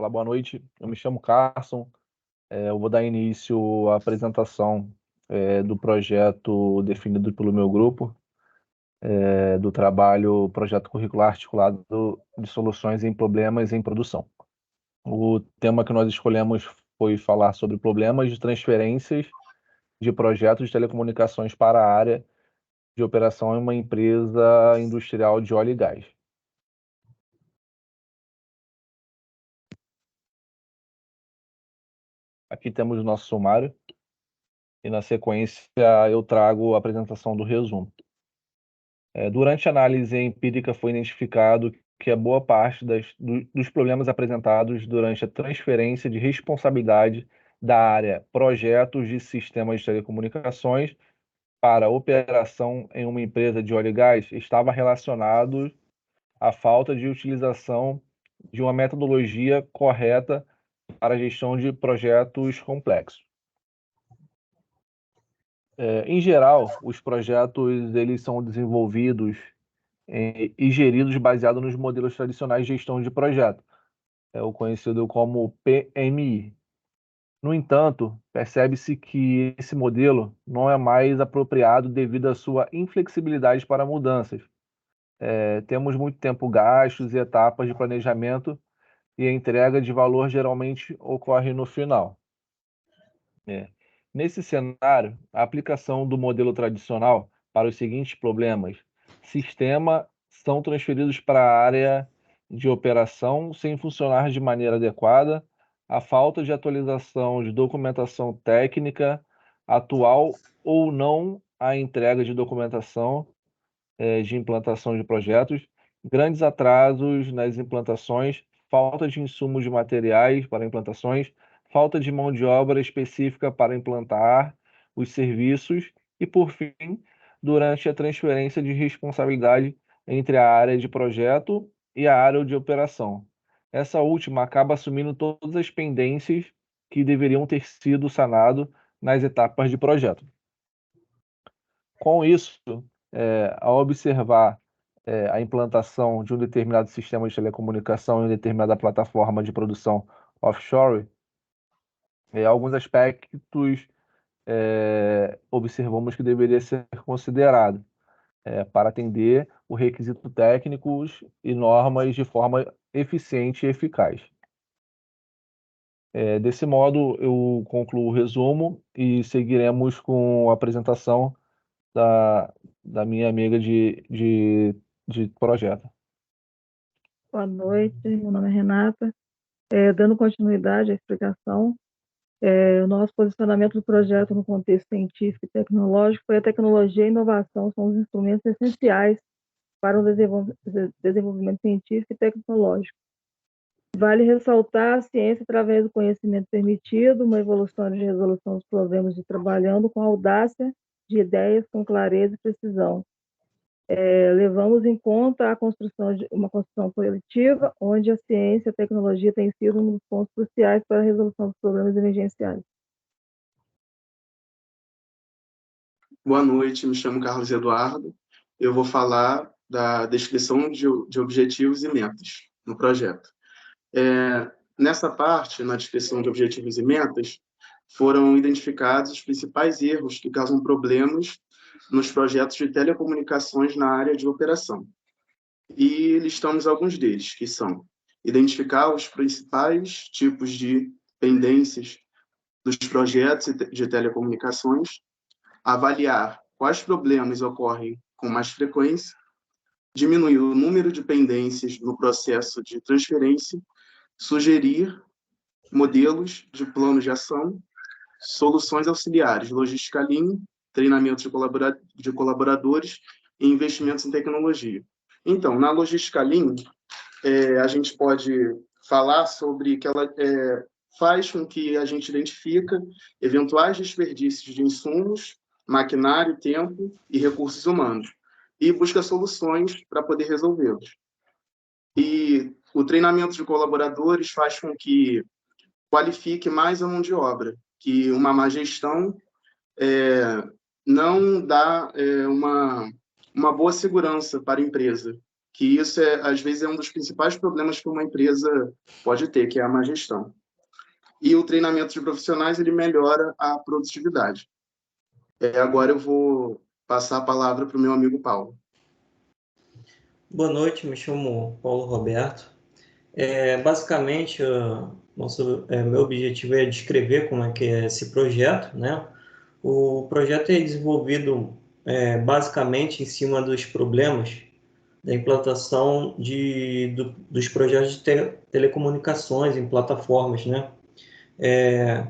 Olá, boa noite. Eu me chamo Carson. Eu vou dar início à apresentação do projeto definido pelo meu grupo, do trabalho Projeto Curricular Articulado de Soluções em Problemas em Produção. O tema que nós escolhemos foi falar sobre problemas de transferências de projetos de telecomunicações para a área de operação em uma empresa industrial de óleo e gás. Aqui temos o nosso sumário e, na sequência, eu trago a apresentação do resumo. Durante a análise empírica foi identificado que a boa parte dos problemas apresentados durante a transferência de responsabilidade da área projetos de sistemas de telecomunicações para operação em uma empresa de óleo e gás estava relacionado à falta de utilização de uma metodologia correta para a gestão de projetos complexos. Em geral, os projetos eles são desenvolvidos e geridos baseado nos modelos tradicionais de gestão de projeto, o conhecido como PMI. No entanto, percebe-se que esse modelo não é mais apropriado devido à sua inflexibilidade para mudanças. Temos muito tempo gastos e etapas de planejamento e a entrega de valor geralmente ocorre no final. Nesse cenário, a aplicação do modelo tradicional para os seguintes problemas: sistema são transferidos para a área de operação sem funcionar de maneira adequada, a falta de atualização de documentação técnica atual ou não a entrega de documentação de implantação de projetos, grandes atrasos nas implantações, falta de insumos de materiais para implantações, falta de mão de obra específica para implantar os serviços e, por fim, durante a transferência de responsabilidade entre a área de projeto e a área de operação. Essa última acaba assumindo todas as pendências que deveriam ter sido sanadas nas etapas de projeto. Com isso, ao observar a implantação de um determinado sistema de telecomunicação em determinada plataforma de produção offshore, alguns aspectos observamos que deveria ser considerado para atender os requisitos técnicos e normas de forma eficiente e eficaz. Desse modo, eu concluo o resumo e seguiremos com a apresentação da minha amiga de projeto. Boa noite, meu nome é Renata. Dando continuidade à explicação, o nosso posicionamento do projeto no contexto científico e tecnológico foi a tecnologia e a inovação são os instrumentos essenciais para o desenvolvimento científico e tecnológico. Vale ressaltar a ciência através do conhecimento permitido, uma evolução de resolução dos problemas de trabalhando com audácia de ideias, com clareza e precisão. Levamos em conta a construção de uma construção coletiva, onde a ciência e a tecnologia têm sido um dos pontos cruciais para a resolução dos problemas emergenciais. Boa noite, me chamo Carlos Eduardo. Eu vou falar da descrição de objetivos e metas no projeto. Nessa parte, na descrição de objetivos e metas, foram identificados os principais erros que causam problemas nos projetos de telecomunicações na área de operação. E listamos alguns deles, que são identificar os principais tipos de pendências dos projetos de telecomunicações, avaliar quais problemas ocorrem com mais frequência, diminuir o número de pendências no processo de transferência, sugerir modelos de plano de ação, soluções auxiliares, logística Lean, treinamento de colaboradores e investimentos em tecnologia. Então, na logística Lean, a gente pode falar sobre que ela faz com que a gente identifica eventuais desperdícios de insumos, maquinário, tempo e recursos humanos, e busca soluções para poder resolvê-los. E o treinamento de colaboradores faz com que qualifique mais a mão de obra, que uma má gestão não dá uma boa segurança para a empresa, que isso, às vezes, é um dos principais problemas que uma empresa pode ter, que é a má gestão. E o treinamento de profissionais, ele melhora a produtividade. Agora eu vou passar a palavra para o meu amigo Paulo. Boa noite, me chamo Paulo Roberto. Basicamente, meu objetivo é descrever como é que é esse projeto, né? O projeto é desenvolvido basicamente em cima dos problemas da implantação dos projetos de telecomunicações em plataformas, né?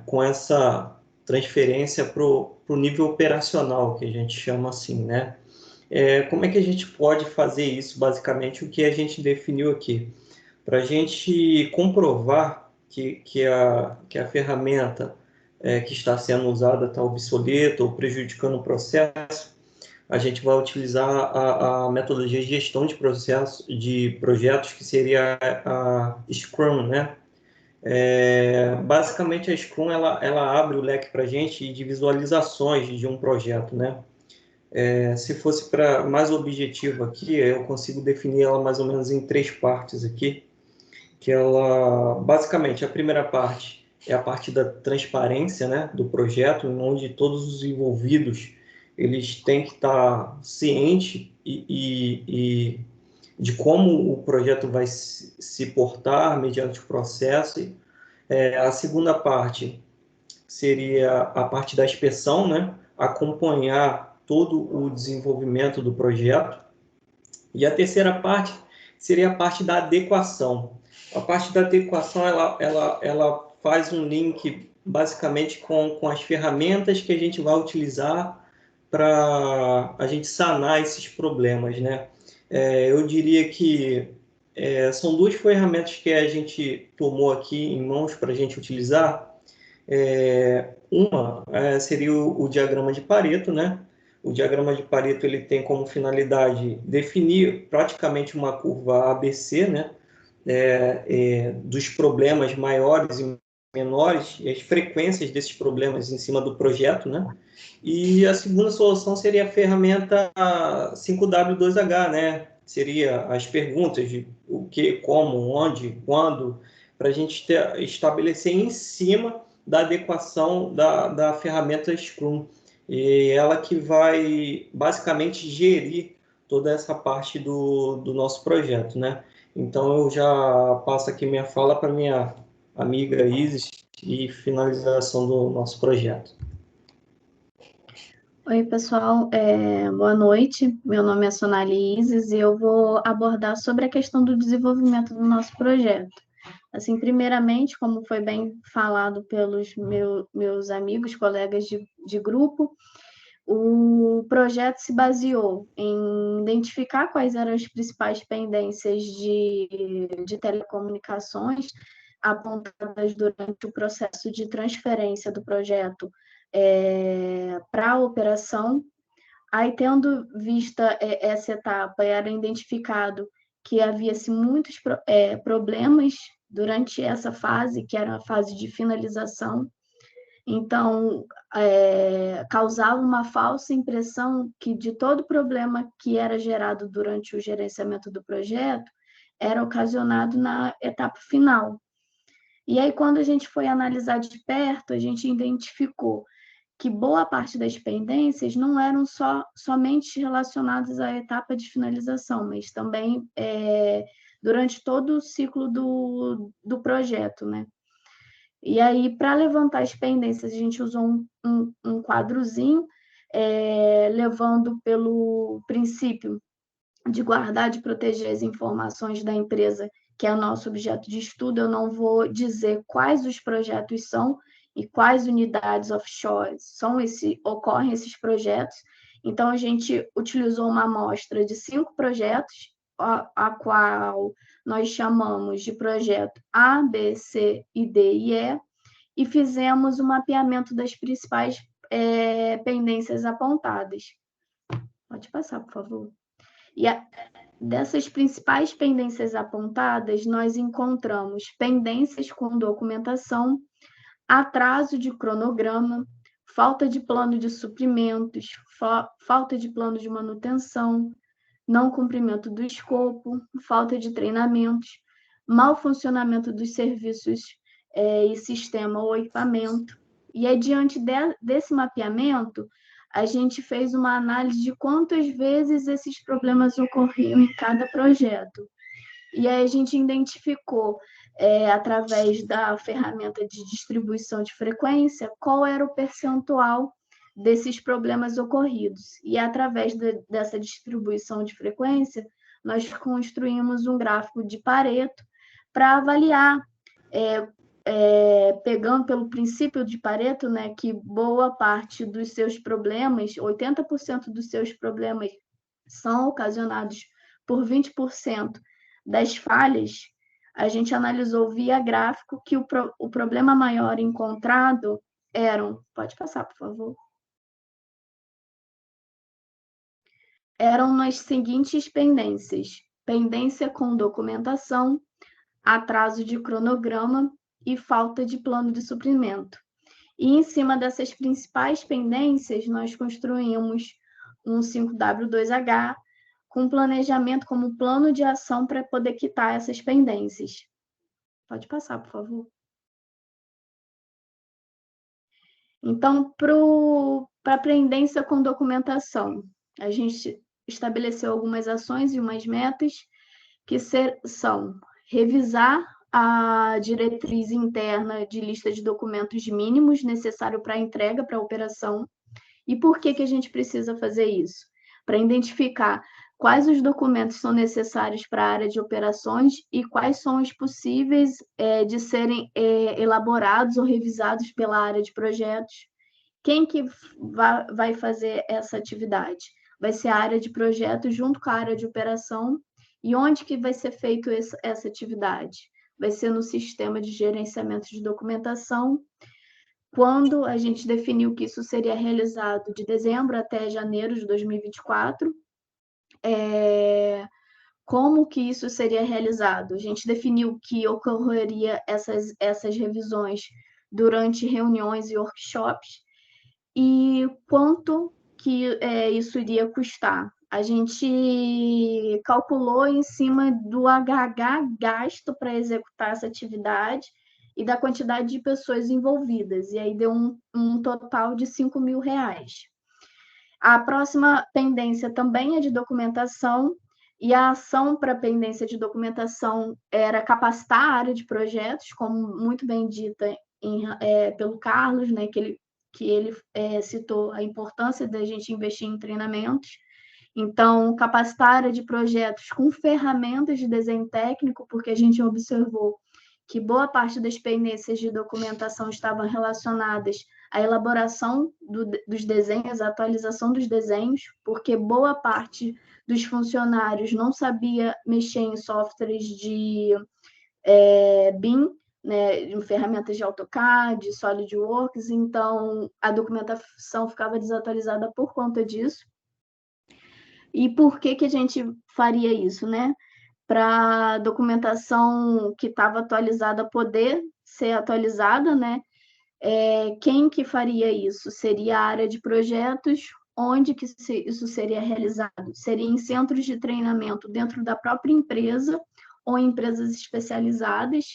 Com essa transferência para o nível operacional, que a gente chama assim, né? Como é que a gente pode fazer isso? Basicamente, o que a gente definiu aqui. Para a gente comprovar que a ferramenta que está sendo usada está obsoleta ou prejudicando o processo, a gente vai utilizar a metodologia de gestão de processo, de projetos, que seria a Scrum, né? Basicamente, a Scrum ela abre o leque para a gente de visualizações de um projeto, né? Se fosse para mais objetivo aqui, eu consigo definir ela mais ou menos em 3 partes aqui, que ela, basicamente, a primeira parte é a parte da transparência, né, do projeto, onde todos os envolvidos eles têm que estar cientes de como o projeto vai se portar mediante o processo. A segunda parte seria a parte da inspeção, né, acompanhar todo o desenvolvimento do projeto. E a terceira parte seria a parte da adequação. A parte da adequação, ela faz um link basicamente com as ferramentas que a gente vai utilizar para a gente sanar esses problemas, né? Eu diria que são 2 ferramentas que a gente tomou aqui em mãos para a gente utilizar. Uma seria o diagrama de Pareto, né? O diagrama de Pareto ele tem como finalidade definir praticamente uma curva ABC, né? Dos problemas maiores e menores e as frequências desses problemas em cima do projeto, né? E a segunda solução seria a ferramenta 5W2H, né? Seria as perguntas de o que, como, onde, quando, para a gente estabelecer em cima da adequação da ferramenta Scrum. E ela que vai basicamente gerir toda essa parte do nosso projeto, né? Então eu já passo aqui minha fala para minha amiga Isis e finalização do nosso projeto. Oi, pessoal, boa noite. Meu nome é Sonali Isis e eu vou abordar sobre a questão do desenvolvimento do nosso projeto. Assim, primeiramente, como foi bem falado pelos meus amigos, colegas de grupo, o projeto se baseou em identificar quais eram as principais pendências de telecomunicações apontadas durante o processo de transferência do projeto para a operação. Aí, tendo vista essa etapa, era identificado que havia-se muitos problemas durante essa fase, que era a fase de finalização. Então, causava uma falsa impressão que de todo problema que era gerado durante o gerenciamento do projeto era ocasionado na etapa final. E aí, quando a gente foi analisar de perto, a gente identificou que boa parte das pendências não eram somente relacionadas à etapa de finalização, mas também durante todo o ciclo do projeto, né? E aí, para levantar as pendências, a gente usou um quadrozinho, levando pelo princípio de guardar, de proteger as informações da empresa, que é o nosso objeto de estudo. Eu não vou dizer quais os projetos são e quais unidades offshore ocorrem esses projetos. Então, a gente utilizou uma amostra de 5 projetos, a qual nós chamamos de projeto A, B, C, D e E, e fizemos o mapeamento das principais pendências apontadas. Pode passar, por favor. E dessas principais pendências apontadas, nós encontramos pendências com documentação, atraso de cronograma, falta de plano de suprimentos, falta de plano de manutenção, não cumprimento do escopo, falta de treinamentos, mau funcionamento dos serviços e sistema ou equipamento. E aí, diante desse mapeamento, a gente fez uma análise de quantas vezes esses problemas ocorriam em cada projeto. E aí a gente identificou, através da ferramenta de distribuição de frequência, qual era o percentual desses problemas ocorridos. E através dessa distribuição de frequência, nós construímos um gráfico de Pareto para avaliar, pegando pelo princípio de Pareto, né, que boa parte dos seus problemas, 80% dos seus problemas são ocasionados por 20% das falhas. A gente analisou via gráfico que o problema maior encontrado pode passar, por favor, eram nas seguintes pendências: pendência com documentação, atraso de cronograma e falta de plano de suprimento. E em cima dessas principais pendências, nós construímos um 5W2H com planejamento como plano de ação para poder quitar essas pendências. Pode passar, por favor. Então, para a pendência com documentação, a gente estabeleceu algumas ações e umas metas que são revisar a diretriz interna de lista de documentos mínimos necessário para a entrega para a operação. E por que a gente precisa fazer isso? Para identificar quais os documentos são necessários para a área de operações e quais são os possíveis de serem elaborados ou revisados pela área de projetos. Quem que vai fazer essa atividade? Vai ser a área de projetos junto com a área de operação. E onde que vai ser feito essa atividade? Vai ser no sistema de gerenciamento de documentação, quando a gente definiu que isso seria realizado de dezembro até janeiro de 2024. Como que isso seria realizado? A gente definiu que ocorreria essas revisões durante reuniões e workshops, e quanto que isso iria custar. A gente calculou em cima do HH gasto para executar essa atividade e da quantidade de pessoas envolvidas, e aí deu um total de R$5.000. A próxima pendência também é de documentação, e a ação para a pendência de documentação era capacitar a área de projetos, como muito bem dita pelo Carlos, né, que ele citou a importância da gente investir em treinamentos. Então, capacitar a área de projetos com ferramentas de desenho técnico, porque a gente observou que boa parte das pendências de documentação estavam relacionadas à elaboração dos desenhos, à atualização dos desenhos, porque boa parte dos funcionários não sabia mexer em softwares de BIM, né, em ferramentas de AutoCAD, SolidWorks, então a documentação ficava desatualizada por conta disso. E por que a gente faria isso, né? Para a documentação que estava atualizada poder ser atualizada, né? Quem que faria isso? Seria a área de projetos. Onde que isso seria realizado? Seria em centros de treinamento dentro da própria empresa ou em empresas especializadas,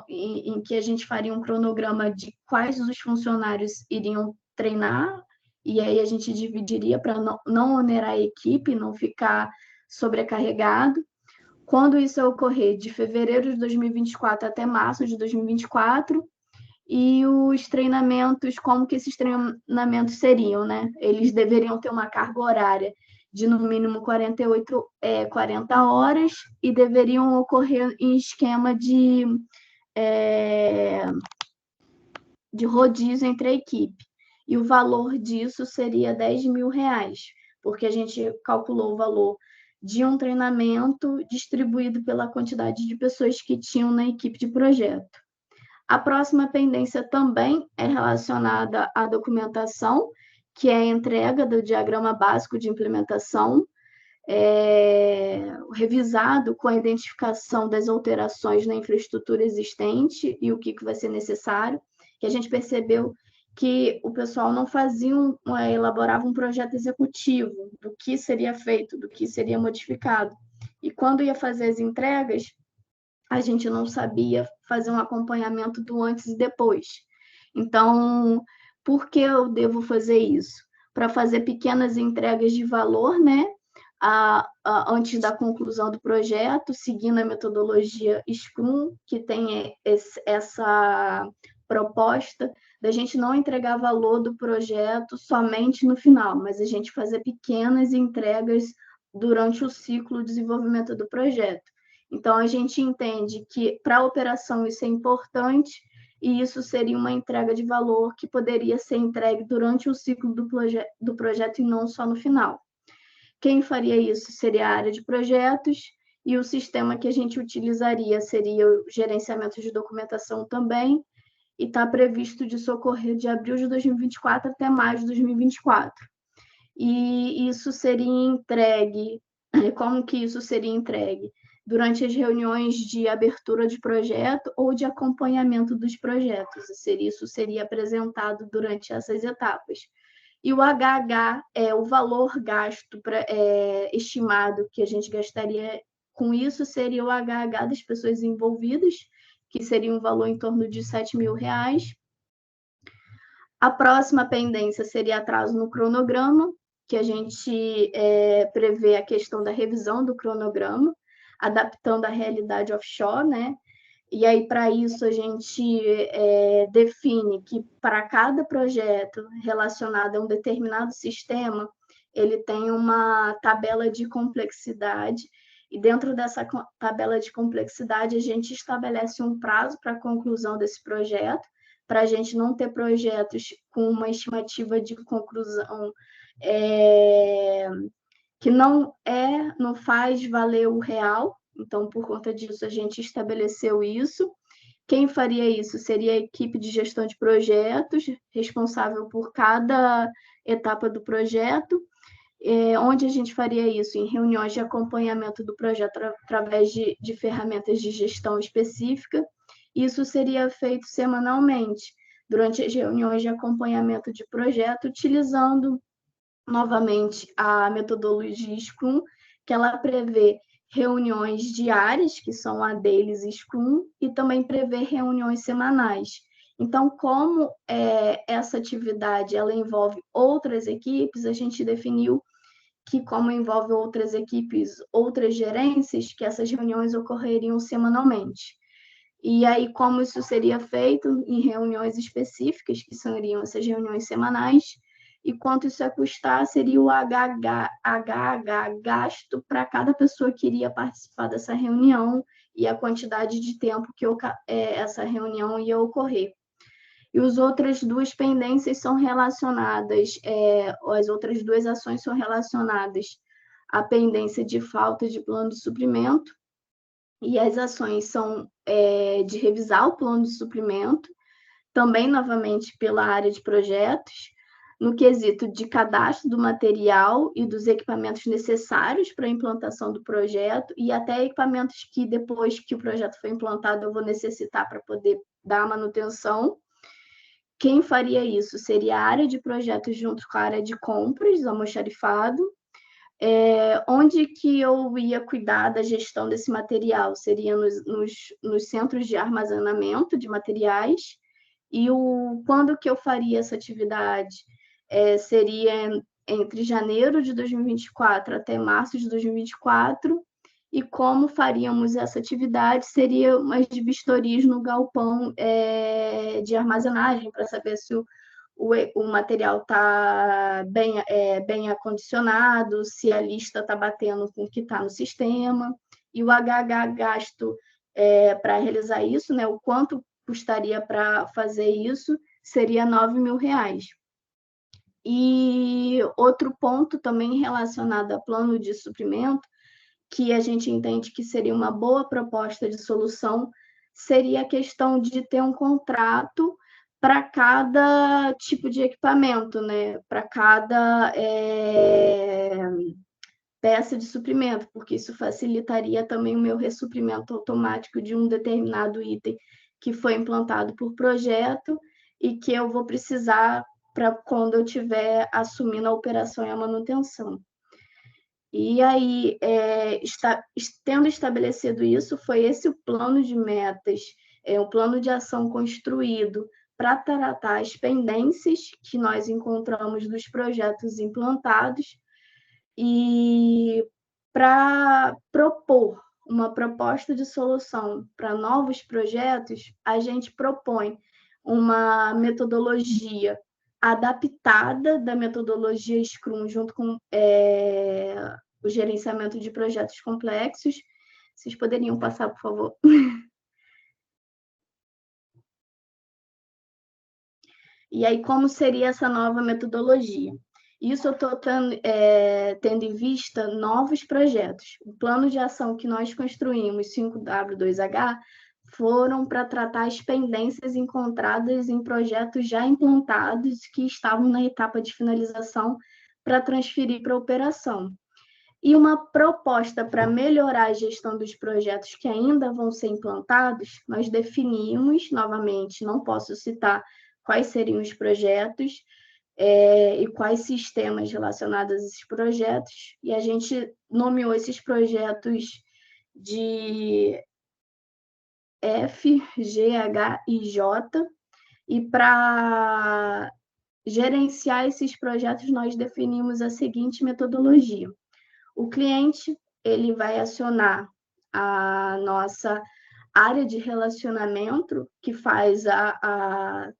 em que a gente faria um cronograma de quais os funcionários iriam treinar, e aí a gente dividiria para não onerar a equipe, não ficar sobrecarregado. Quando isso ocorrer, de fevereiro de 2024 até março de 2024, e os treinamentos, como que esses treinamentos seriam, né? Eles deveriam ter uma carga horária de, no mínimo, 40 horas, e deveriam ocorrer em esquema de rodízio entre a equipe. E o valor disso seria R$10.000, porque a gente calculou o valor de um treinamento distribuído pela quantidade de pessoas que tinham na equipe de projeto. A próxima pendência também é relacionada à documentação, que é a entrega do diagrama básico de implementação, revisado com a identificação das alterações na infraestrutura existente e o que vai ser necessário, que a gente percebeu que o pessoal não elaborava um projeto executivo do que seria feito, do que seria modificado. E quando ia fazer as entregas, a gente não sabia fazer um acompanhamento do antes e depois. Então, por que eu devo fazer isso? Para fazer pequenas entregas de valor, né? Antes da conclusão do projeto, seguindo a metodologia Scrum, que tem essa proposta da gente não entregar valor do projeto somente no final, mas a gente fazer pequenas entregas durante o ciclo de desenvolvimento do projeto. Então, a gente entende que para a operação isso é importante e isso seria uma entrega de valor que poderia ser entregue durante o ciclo do projeto e não só no final. Quem faria isso seria a área de projetos e o sistema que a gente utilizaria seria o gerenciamento de documentação também, e está previsto de socorrer de abril de 2024 até maio de 2024. E isso seria entregue, como que isso seria entregue? Durante as reuniões de abertura de projeto ou de acompanhamento dos projetos. Isso seria apresentado durante essas etapas. E o HH é o valor gasto estimado que a gente gastaria com isso, seria o HH das pessoas envolvidas, que seria um valor em torno de R$7 mil. A próxima pendência seria atraso no cronograma, que a gente prevê a questão da revisão do cronograma, adaptando à realidade offshore, né? E aí, para isso, a gente define que para cada projeto relacionado a um determinado sistema, ele tem uma tabela de complexidade, e dentro dessa tabela de complexidade, a gente estabelece um prazo para a conclusão desse projeto, para a gente não ter projetos com uma estimativa de conclusão que não faz valer o real. Então, por conta disso, a gente estabeleceu isso. Quem faria isso seria a equipe de gestão de projetos, responsável por cada etapa do projeto, onde a gente faria isso em reuniões de acompanhamento do projeto através de ferramentas de gestão específica. Isso seria feito semanalmente, durante as reuniões de acompanhamento de projeto, utilizando novamente a metodologia Scrum, que ela prevê reuniões diárias, que são a deles Scrum, e também prevê reuniões semanais. Então, como essa atividade ela envolve outras equipes, a gente definiu que, como envolve outras equipes, outras gerências, que essas reuniões ocorreriam semanalmente. E aí, como isso seria feito em reuniões específicas, que seriam essas reuniões semanais, e quanto isso ia custar, seria o HH gasto para cada pessoa que iria participar dessa reunião e a quantidade de tempo que essa reunião ia ocorrer. E as outras duas pendências são relacionadas, as outras duas ações são relacionadas à pendência de falta de plano de suprimento, e as ações são de revisar o plano de suprimento, também novamente pela área de projetos, no quesito de cadastro do material e dos equipamentos necessários para a implantação do projeto, e até equipamentos que depois que o projeto foi implantado eu vou necessitar para poder dar a manutenção. Quem faria isso seria a área de projetos junto com a área de compras, almoxarifado. Onde que eu ia cuidar da gestão desse material? Seria nos centros de armazenamento de materiais. E quando que eu faria essa atividade? Seria entre janeiro de 2024 até março de 2024. E como faríamos essa atividade? Seria umas vistorias no galpão de armazenagem, para saber se o material está bem acondicionado, se a lista está batendo com o que está no sistema. E o HH gasto para realizar isso, né, o quanto custaria para fazer isso, seria R$9 mil. E outro ponto também relacionado a plano de suprimento, que a gente entende que seria uma boa proposta de solução, seria a questão de ter um contrato para cada tipo de equipamento, né? Para cada peça de suprimento, porque isso facilitaria também o meu ressuprimento automático de um determinado item que foi implantado por projeto, e que eu vou precisar para quando eu estiver assumindo a operação e a manutenção. E aí, tendo estabelecido isso, foi esse o plano de metas, o plano de ação construído para tratar as pendências que nós encontramos dos projetos implantados e para propor uma proposta de solução para novos projetos, a gente propõe uma metodologia adaptada da metodologia Scrum, junto com o gerenciamento de projetos complexos. Vocês poderiam passar, por favor? E aí, como seria essa nova metodologia? Isso eu estou tendo em vista novos projetos. O plano de ação que nós construímos, 5W2H, foram para tratar as pendências encontradas em projetos já implantados que estavam na etapa de finalização para transferir para a operação. E uma proposta para melhorar a gestão dos projetos que ainda vão ser implantados, nós definimos, novamente, não posso citar quais seriam os projetos, e quais sistemas relacionados a esses projetos, e a gente nomeou esses projetos de F, G, H e J, e para gerenciar esses projetos nós definimos a seguinte metodologia. O cliente ele vai acionar a nossa área de relacionamento, que faz a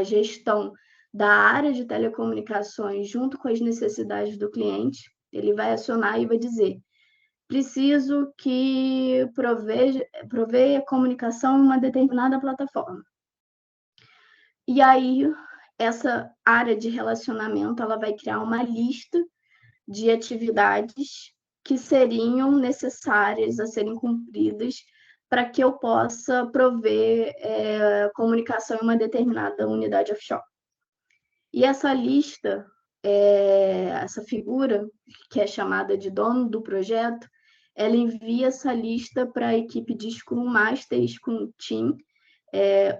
gestão da área de telecomunicações junto com as necessidades do cliente. Ele vai acionar e vai dizer: preciso que proveia comunicação em uma determinada plataforma. E aí, essa área de relacionamento ela vai criar uma lista de atividades que seriam necessárias a serem cumpridas para que eu possa prover comunicação em uma determinada unidade offshore. E essa lista, essa figura, que é chamada de dono do projeto, ela envia essa lista para a equipe de Scrum Master e Scrum Team,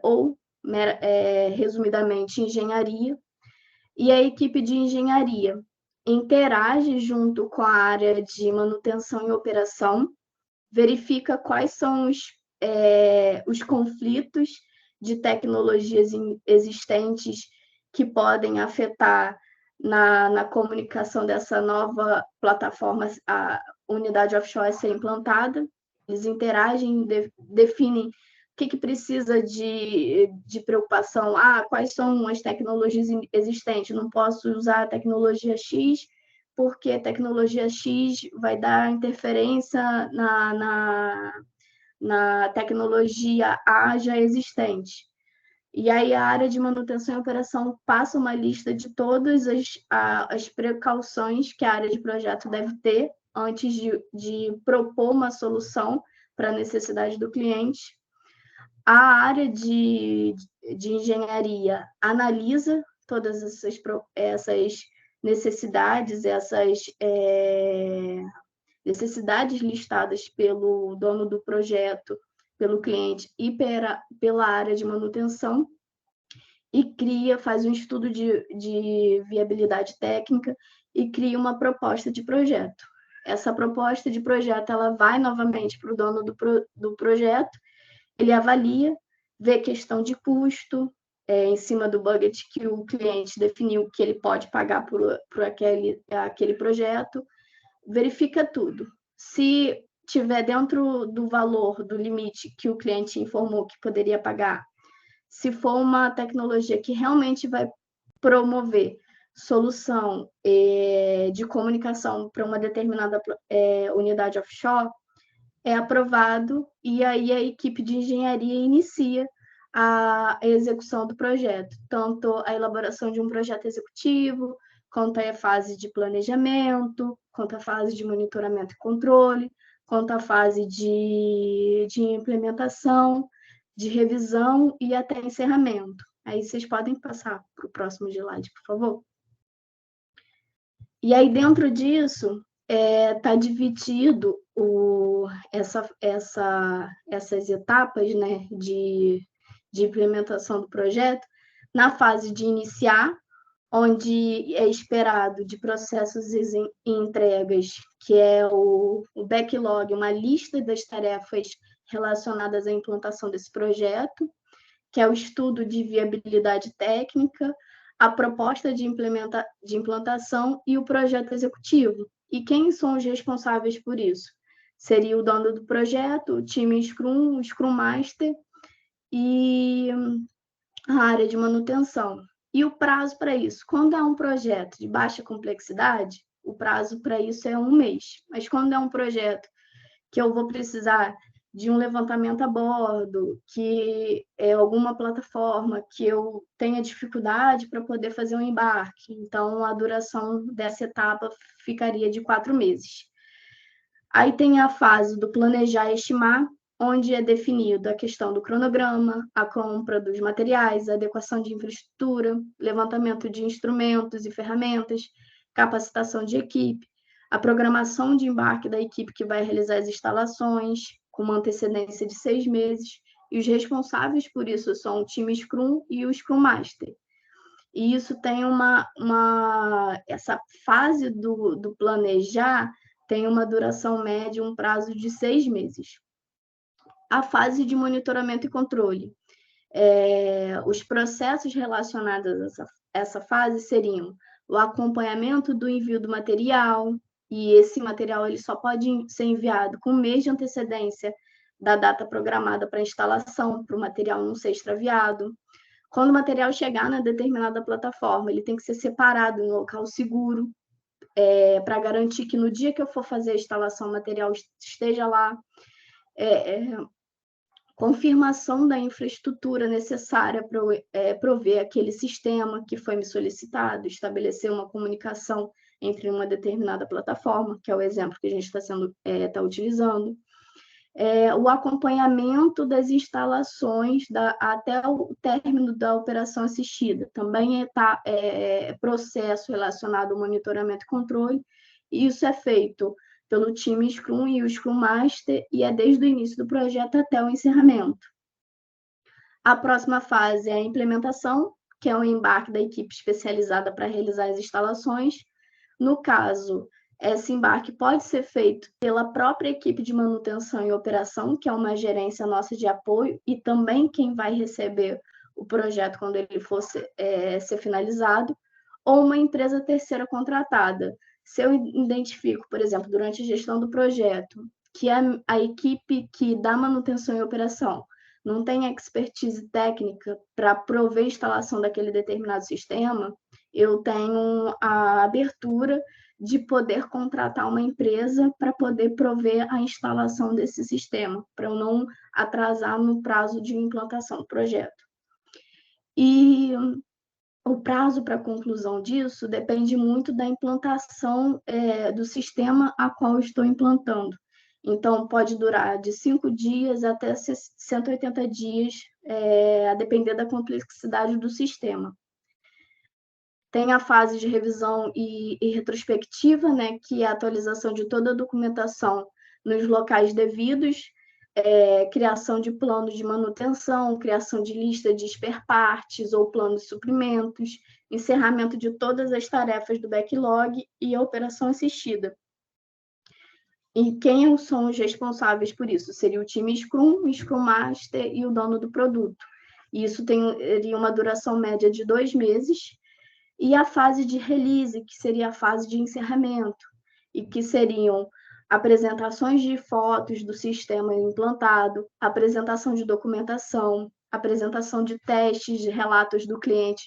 ou, resumidamente, engenharia. E a equipe de engenharia interage junto com a área de manutenção e operação, verifica quais são os conflitos de tecnologias existentes que podem afetar na comunicação dessa nova plataforma, a unidade offshore a ser implantada. Eles interagem, definem o que precisa de preocupação. Quais são as tecnologias existentes? Não posso usar a tecnologia X, porque a tecnologia X vai dar interferência na tecnologia A já existente. E aí a área de manutenção e operação passa uma lista de todas as precauções que a área de projeto deve ter antes de propor uma solução para a necessidade do cliente. A área de engenharia analisa todas essas necessidades, necessidades listadas pelo dono do projeto, pelo cliente e pela área de manutenção, e faz um estudo de viabilidade técnica e cria uma proposta de projeto. Essa proposta de projeto ela vai novamente para o dono do projeto, ele avalia, vê questão de custo, em cima do budget que o cliente definiu que ele pode pagar por aquele projeto, verifica tudo. Se tiver dentro do valor, do limite que o cliente informou que poderia pagar, se for uma tecnologia que realmente vai promover solução de comunicação para uma determinada unidade offshore, é aprovado, e aí a equipe de engenharia inicia a execução do projeto, tanto a elaboração de um projeto executivo, quanto a fase de planejamento, quanto a fase de monitoramento e controle, quanto a fase de implementação, de revisão e até encerramento. Aí vocês podem passar para o próximo slide, por favor. E aí, dentro disso, está dividido essas etapas, né, de implementação do projeto Na fase de iniciar, onde é esperado de processos e entregas, que é o backlog, uma lista das tarefas relacionadas à implantação desse projeto, que é o estudo de viabilidade técnica, a proposta de implantação e o projeto executivo. E quem são os responsáveis por isso? Seria o dono do projeto, o time Scrum, o Scrum Master e a área de manutenção. E o prazo para isso? Quando é um projeto de baixa complexidade, o prazo para isso é 1 mês. Mas quando é um projeto que eu vou precisar de um levantamento a bordo, que é alguma plataforma que eu tenha dificuldade para poder fazer um embarque, então a duração dessa etapa ficaria de 4 meses. Aí tem a fase do planejar e estimar, onde é definido a questão do cronograma, a compra dos materiais, a adequação de infraestrutura, levantamento de instrumentos e ferramentas, capacitação de equipe, a programação de embarque da equipe que vai realizar as instalações, com uma antecedência de 6 meses, e os responsáveis por isso são o time Scrum e o Scrum Master. E isso tem essa fase do planejar tem uma duração média, um prazo de 6 meses. A fase de monitoramento e controle. Os processos relacionados a essa fase seriam o acompanhamento do envio do material, e esse material ele só pode ser enviado com 1 mês de antecedência da data programada para instalação, para o material não ser extraviado. Quando o material chegar na determinada plataforma, ele tem que ser separado em um local seguro, para garantir que no dia que eu for fazer a instalação, o material esteja lá. Confirmação da infraestrutura necessária para prover aquele sistema que foi me solicitado, estabelecer uma comunicação entre uma determinada plataforma, que é o exemplo que a gente está utilizando. O acompanhamento das instalações até o término da operação assistida. Também é processo relacionado ao monitoramento e controle, e isso é feito pelo time Scrum e o Scrum Master, e é desde o início do projeto até o encerramento. A próxima fase é a implementação, que é o embarque da equipe especializada para realizar as instalações. No caso, esse embarque pode ser feito pela própria equipe de manutenção e operação, que é uma gerência nossa de apoio, e também quem vai receber o projeto quando ele for ser finalizado, ou uma empresa terceira contratada. Se eu identifico, por exemplo, durante a gestão do projeto, que a equipe que dá manutenção e operação não tem expertise técnica para prover a instalação daquele determinado sistema, eu tenho a abertura de poder contratar uma empresa para poder prover a instalação desse sistema, para eu não atrasar no prazo de implantação do projeto. E o prazo para a conclusão disso depende muito da implantação do sistema a qual eu estou implantando. Então, pode durar de 5 dias até 180 dias, a depender da complexidade do sistema. Tem a fase de revisão e retrospectiva, né, que é a atualização de toda a documentação nos locais devidos, criação de plano de manutenção, criação de lista de spare parts ou plano de suprimentos, encerramento de todas as tarefas do backlog e a operação assistida. E quem são os responsáveis por isso? Seria o time Scrum, o Scrum Master e o dono do produto. E isso teria uma duração média de 2 meses. E a fase de release, que seria a fase de encerramento, e que seriam apresentações de fotos do sistema implantado, apresentação de documentação, apresentação de testes, de relatos do cliente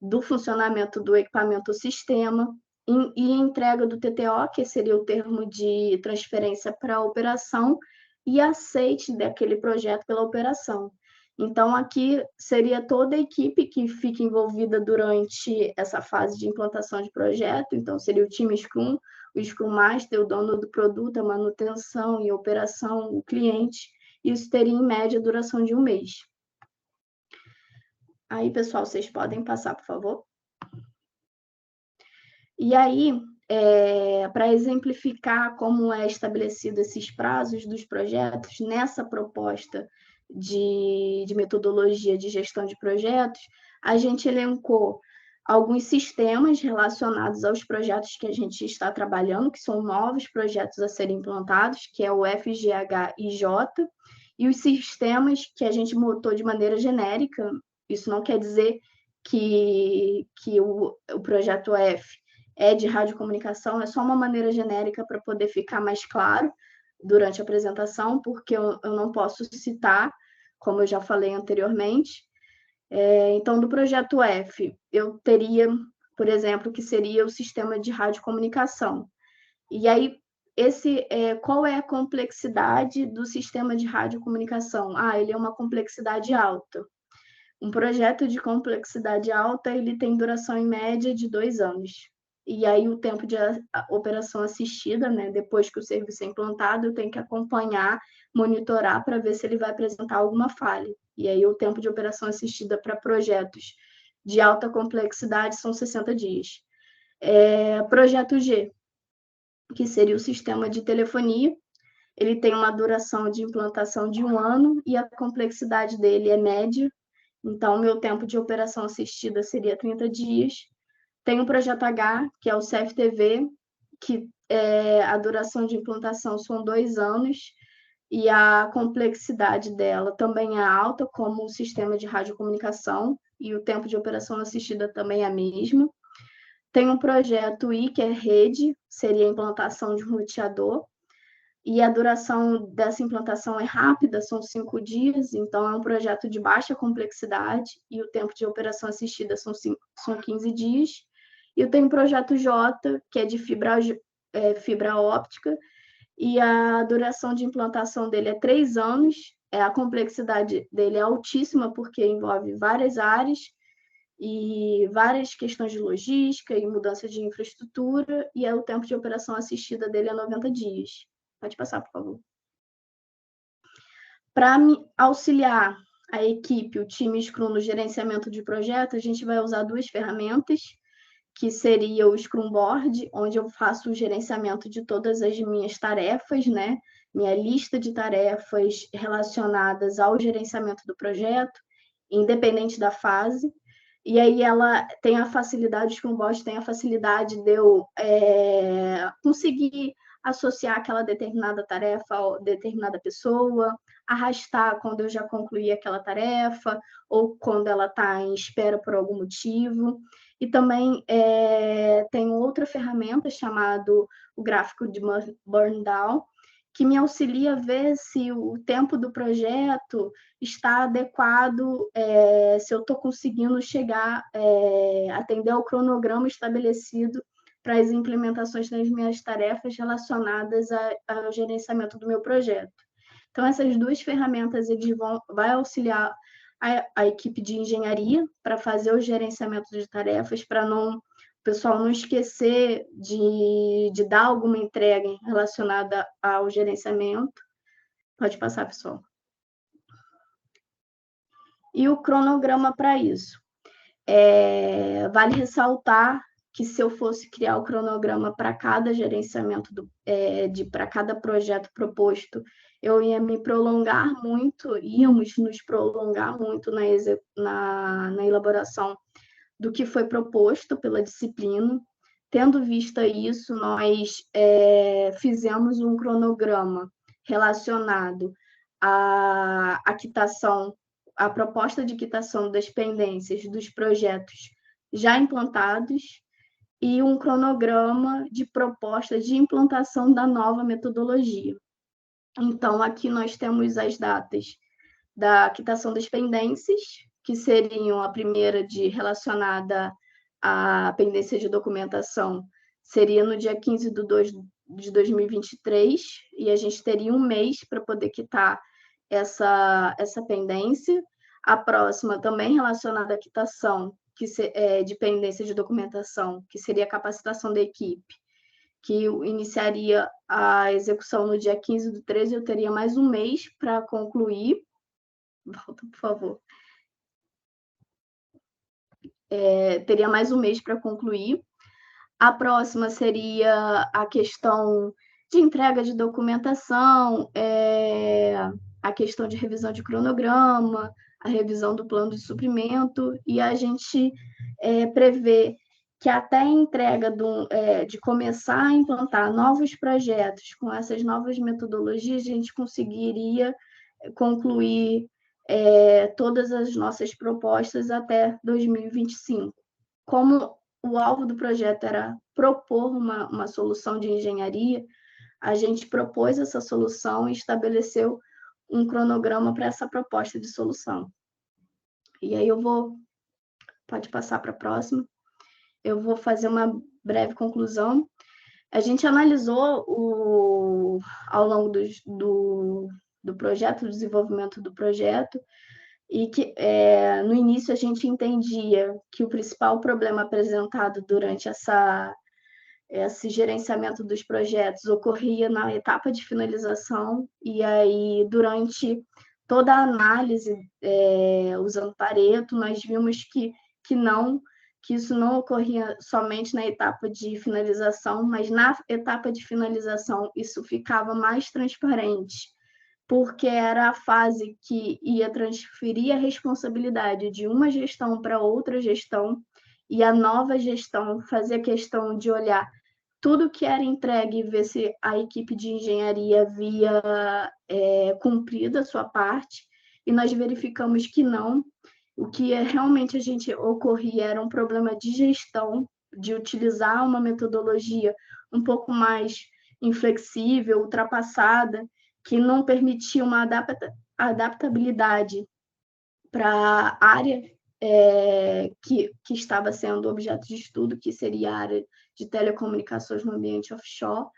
do funcionamento do equipamento sistema, e entrega do TTO, que seria o termo de transferência para a operação, e aceite daquele projeto pela operação. Então, aqui seria toda a equipe que fica envolvida durante essa fase de implantação de projeto. Então, seria o time Scrum, o Scrum Master, o dono do produto, a manutenção e a operação, o cliente. Isso teria, em média, a duração de 1 mês. Aí, pessoal, vocês podem passar, por favor. E aí, para exemplificar como é estabelecido esses prazos dos projetos, nessa proposta de metodologia de gestão de projetos, a gente elencou alguns sistemas relacionados aos projetos que a gente está trabalhando, que são novos projetos a serem implantados, que é o FGH e J, e os sistemas que a gente botou de maneira genérica. Isso não quer dizer que o projeto F é de radiocomunicação, é só uma maneira genérica para poder ficar mais claro durante a apresentação, porque eu não posso citar, como eu já falei anteriormente. Então, do projeto F, eu teria, por exemplo, que seria o sistema de radiocomunicação. E aí, qual é a complexidade do sistema de radiocomunicação? Ele é uma complexidade alta. Um projeto de complexidade alta, ele tem duração em média de 2 anos. E aí o tempo de operação assistida, né, depois que o serviço é implantado, eu tenho que acompanhar, monitorar para ver se ele vai apresentar alguma falha. E aí o tempo de operação assistida para projetos de alta complexidade são 60 dias. Projeto G, que seria o sistema de telefonia, ele tem uma duração de implantação de 1 ano e a complexidade dele é média. Então, meu tempo de operação assistida seria 30 dias. Tem o projeto H, que é o CFTV, que a duração de implantação são 2 anos, e a complexidade dela também é alta, como o sistema de radiocomunicação, e o tempo de operação assistida também é a mesma. Tem um projeto I, que é rede, seria a implantação de um roteador, e a duração dessa implantação é rápida, são 5 dias, então é um projeto de baixa complexidade, e o tempo de operação assistida são 15 dias. E eu tenho o projeto J, que é de fibra óptica, e a duração de implantação dele é 3 anos, a complexidade dele é altíssima, porque envolve várias áreas, e várias questões de logística e mudança de infraestrutura, e o tempo de operação assistida dele é 90 dias. Pode passar, por favor. Para auxiliar a equipe, o time Scrum no gerenciamento de projeto, a gente vai usar 2 ferramentas, que seria o Scrum Board, onde eu faço o gerenciamento de todas as minhas tarefas, né? Minha lista de tarefas relacionadas ao gerenciamento do projeto, independente da fase. E aí ela tem a facilidade, o Scrum Board tem a facilidade de eu conseguir associar aquela determinada tarefa a determinada pessoa, arrastar quando eu já concluí aquela tarefa, ou quando ela está em espera por algum motivo. E também tem outra ferramenta chamada o gráfico de burn down, que me auxilia a ver se o tempo do projeto está adequado, se eu estou conseguindo chegar, atender ao cronograma estabelecido para as implementações das minhas tarefas relacionadas ao gerenciamento do meu projeto. Então, essas 2 ferramentas vai auxiliar a equipe de engenharia para fazer o gerenciamento de tarefas, para o pessoal não esquecer de dar alguma entrega relacionada ao gerenciamento. Pode passar, pessoal. E o cronograma para isso. Vale ressaltar que se eu fosse criar o cronograma para cada gerenciamento, para cada projeto proposto, eu ia me prolongar muito, íamos nos prolongar muito na elaboração do que foi proposto pela disciplina. Tendo vista isso, nós fizemos um cronograma relacionado à quitação, à proposta de quitação das pendências dos projetos já implantados, e um cronograma de proposta de implantação da nova metodologia. Então, aqui nós temos as datas da quitação das pendências, que seriam a primeira relacionada à pendência de documentação, seria no dia 15 de 2 de 2023, e a gente teria 1 mês para poder quitar essa pendência. A próxima, também relacionada à quitação, de pendência de documentação, que seria a capacitação da equipe, que iniciaria a execução no dia 15 do 13, eu teria mais 1 mês para concluir. Volta, por favor. Teria mais 1 mês para concluir. A próxima seria a questão de entrega de documentação, a questão de revisão de cronograma, a revisão do plano de suprimento, e a gente prevê que até a entrega de começar a implantar novos projetos com essas novas metodologias, a gente conseguiria concluir todas as nossas propostas até 2025. Como o alvo do projeto era propor uma solução de engenharia, a gente propôs essa solução e estabeleceu um cronograma para essa proposta de solução. E aí pode passar para a próxima. Eu vou fazer uma breve conclusão. A gente analisou ao longo do projeto, do desenvolvimento do projeto, e que no início a gente entendia que o principal problema apresentado durante esse gerenciamento dos projetos ocorria na etapa de finalização, e aí durante toda a análise, usando Pareto, nós vimos que isso não ocorria somente na etapa de finalização, mas na etapa de finalização isso ficava mais transparente, porque era a fase que ia transferir a responsabilidade de uma gestão para outra gestão, e a nova gestão fazia questão de olhar tudo que era entregue e ver se a equipe de engenharia havia cumprido a sua parte, e nós verificamos que não. O que realmente a gente ocorria era um problema de gestão, de utilizar uma metodologia um pouco mais inflexível, ultrapassada, que não permitia uma adaptabilidade para a área que estava sendo objeto de estudo, que seria a área de telecomunicações no ambiente offshore.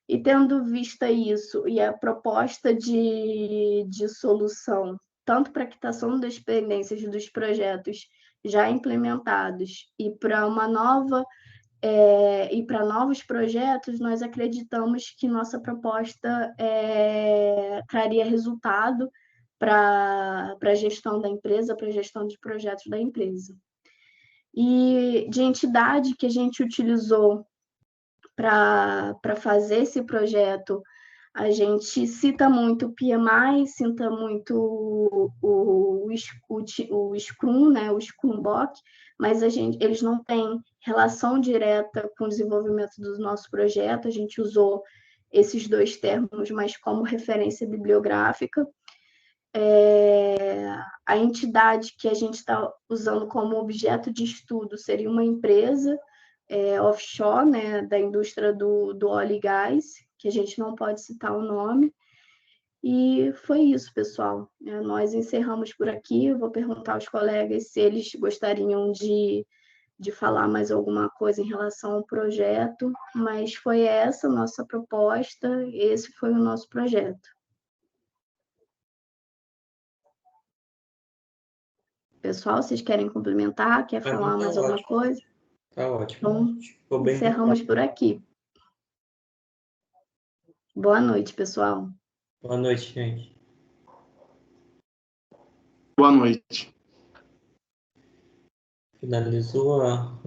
E tendo vista isso e a proposta de solução, tanto para a quitação das pendências dos projetos já implementados e para novos projetos, nós acreditamos que nossa proposta traria resultado para a gestão da empresa, para a gestão de projetos da empresa. E de entidade que a gente utilizou para fazer esse projeto, a gente cita muito o PMI, cita muito o Scrum, né, o Scrumbock, mas eles não têm relação direta com o desenvolvimento do nosso projeto. A gente usou esses dois termos, mas como referência bibliográfica. A entidade que a gente está usando como objeto de estudo seria uma empresa offshore, né, da indústria do óleo e gás, que a gente não pode citar o nome. E foi isso, pessoal. Nós encerramos por aqui. Eu vou perguntar aos colegas se eles gostariam de falar mais alguma coisa em relação ao projeto, mas foi essa a nossa proposta, esse foi o nosso projeto. Pessoal, vocês querem complementar? Quer falar mais alguma coisa? Tá ótimo. Então, encerramos por aqui. Boa noite, pessoal. Boa noite, gente. Boa noite. Finalizou a